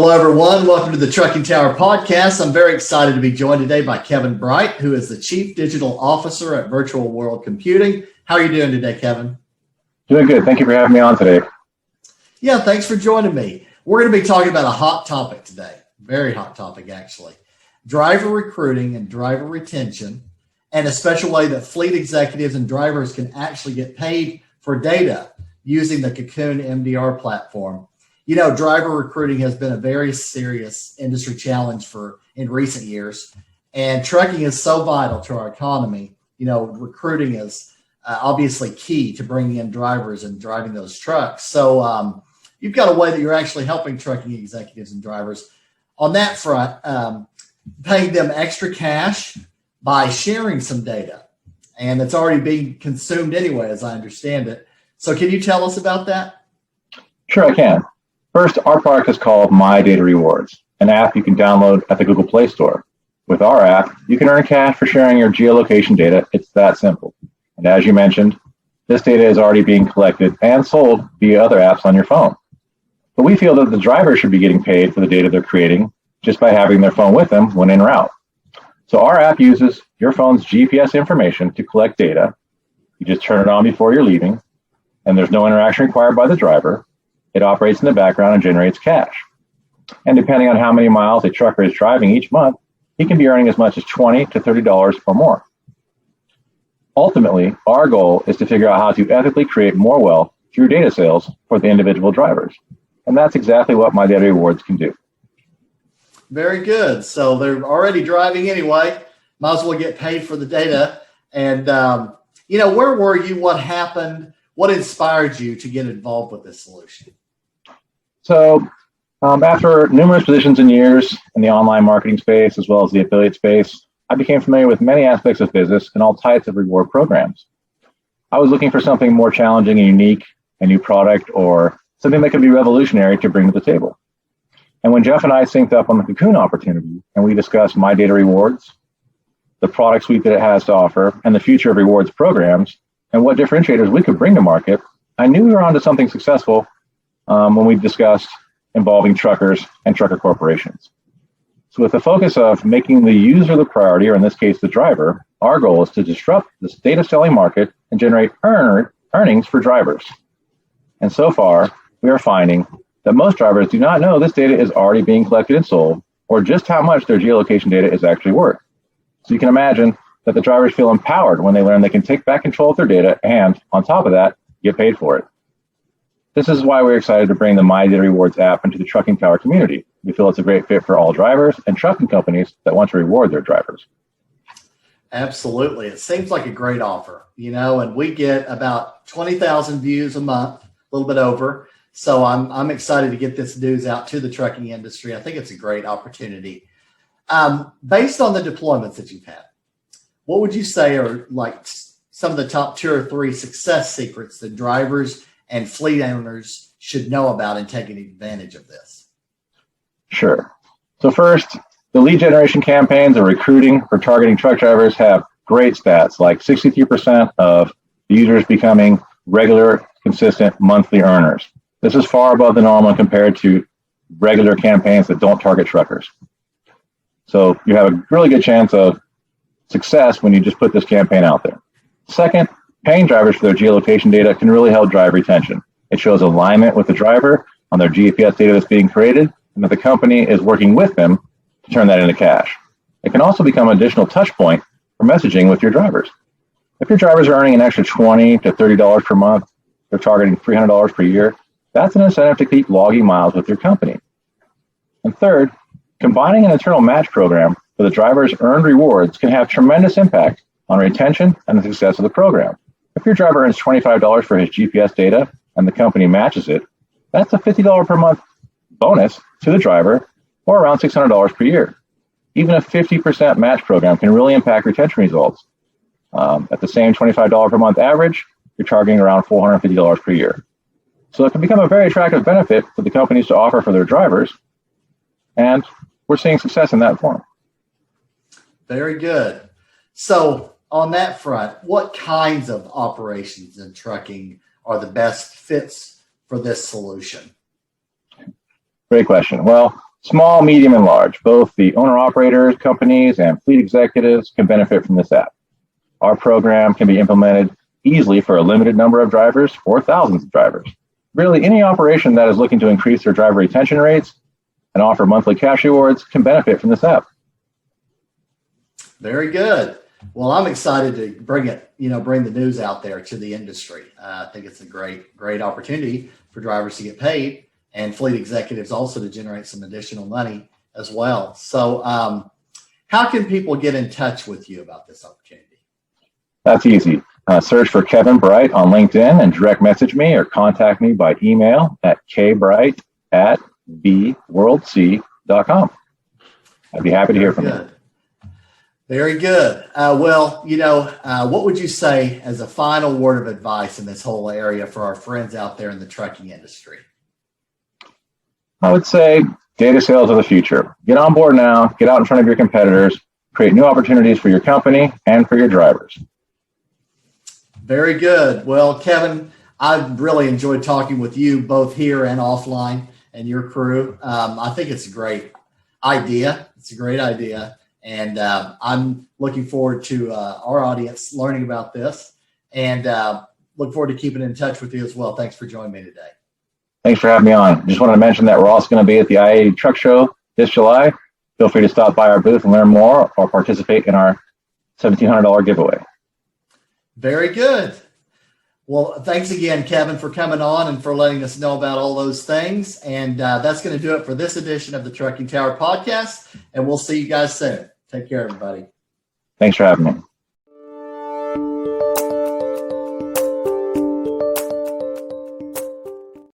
Hello, everyone. Welcome to the Trucking Tower podcast. I'm very excited to be joined today by Kevin Bright, who is the Chief Digital Officer at Virtual World Computing. How are you doing today, Kevin? Doing good. Thank you for having me on today. Yeah, thanks for joining me. We're going to be talking about a hot topic today. Very hot topic, actually. Driver recruiting and driver retention, and a special way that fleet executives and drivers can actually get paid for data using the Cocoon MDR platform. You know, driver recruiting has been a very serious industry challenge in recent years, and trucking is so vital to our economy. You know, recruiting is obviously key to bringing in drivers and driving those trucks. So you've got a way that you're actually helping trucking executives and drivers on that front, paying them extra cash by sharing some data, and it's already being consumed anyway, as I understand it. So can you tell us about that? Sure, I can. First, our product is called MyDataRewards, an app you can download at the Google Play Store. With our app, you can earn cash for sharing your geolocation data. It's that simple. And as you mentioned, this data is already being collected and sold via other apps on your phone. But we feel that the driver should be getting paid for the data they're creating just by having their phone with them when en route. So our app uses your phone's GPS information to collect data. You just turn it on before you're leaving, and there's no interaction required by the driver. It operates in the background and generates cash. And depending on how many miles a trucker is driving each month, he can be earning as much as $20 to $30 or more. Ultimately, our goal is to figure out how to ethically create more wealth through data sales for the individual drivers. And that's exactly what MyDataRewards can do. Very good. So they're already driving anyway. Might as well get paid for the data. And, where were you? What happened? What inspired you to get involved with this solution? So after numerous positions and years in the online marketing space, as well as the affiliate space, I became familiar with many aspects of business and all types of reward programs. I was looking for something more challenging and unique, a new product, or something that could be revolutionary to bring to the table. And when Jeff and I synced up on the Cocoon opportunity and we discussed MyDataRewards, the product suite that it has to offer, and the future of rewards programs, and what differentiators we could bring to market, I knew we were onto something successful when we discussed involving truckers and trucker corporations. So with the focus of making the user the priority, or in this case, the driver, our goal is to disrupt this data selling market and generate earnings for drivers. And so far, we are finding that most drivers do not know this data is already being collected and sold, or just how much their geolocation data is actually worth. So you can imagine that the drivers feel empowered when they learn they can take back control of their data and, on top of that, get paid for it. This is why we're excited to bring the MyDataRewards app into the Trucking Tower community. We feel it's a great fit for all drivers and trucking companies that want to reward their drivers. Absolutely. It seems like a great offer, and we get about 20,000 views a month, a little bit over. So I'm excited to get this news out to the trucking industry. I think it's a great opportunity. Based on the deployments that you've had, what would you say are like some of the top 2 or 3 success secrets that drivers and fleet owners should know about in taking advantage of this? Sure. So first, the lead generation campaigns or recruiting for targeting truck drivers have great stats, like 63% of the users becoming regular, consistent monthly earners. This is far above the normal compared to regular campaigns that don't target truckers. So you have a really good chance of success when you just put this campaign out there. Second, paying drivers for their geolocation data can really help drive retention. It shows alignment with the driver on their GPS data that's being created, and that the company is working with them to turn that into cash. It can also become an additional touch point for messaging with your drivers. If your drivers are earning an extra $20 to $30 per month, they're targeting $300 per year, that's an incentive to keep logging miles with your company. And third, combining an internal match program for the driver's earned rewards can have tremendous impact on retention and the success of the program. If your driver earns $25 for his GPS data and the company matches it, that's a $50 per month bonus to the driver, or around $600 per year. Even a 50% match program can really impact retention results. At the same $25 per month average, you're targeting around $450 per year. So it can become a very attractive benefit for the companies to offer for their drivers, and we're seeing success in that form. Very good. So on that front, what kinds of operations in trucking are the best fits for this solution? Great question. Well, Small, medium, and large. Both the owner-operators, companies, and fleet executives can benefit from this app. Our program can be implemented easily for a limited number of drivers or thousands of drivers. Really, any operation that is looking to increase their driver retention rates and offer monthly cash rewards can benefit from this app. Very good. Well, I'm excited to bring the news out there to the industry. I think it's a great opportunity for drivers to get paid and fleet executives also to generate some additional money as well. So how can people get in touch with you about this opportunity? That's easy. Search for Kevin Bright on LinkedIn and direct message me or contact me by email at kbright@bworldc.com. I'd be happy to hear from you. Very good. What would you say as a final word of advice in this whole area for our friends out there in the trucking industry? I would say data sales are the future. Get on board now, get out in front of your competitors, create new opportunities for your company and for your drivers. Very good. Well, Kevin, I've really enjoyed talking with you both here and offline and your crew. I think it's a great idea. And I'm looking forward to our audience learning about this and look forward to keeping in touch with you as well. Thanks for joining me today. Thanks for having me on. Just wanted to mention that we're also going to be at the I-80 Truck Show this July. Feel free to stop by our booth and learn more or participate in our $1,700 giveaway. Very good. Well, thanks again, Kevin, for coming on and for letting us know about all those things. And that's going to do it for this edition of the Trucking Tower podcast. And we'll see you guys soon. Take care, everybody. Thanks for having me.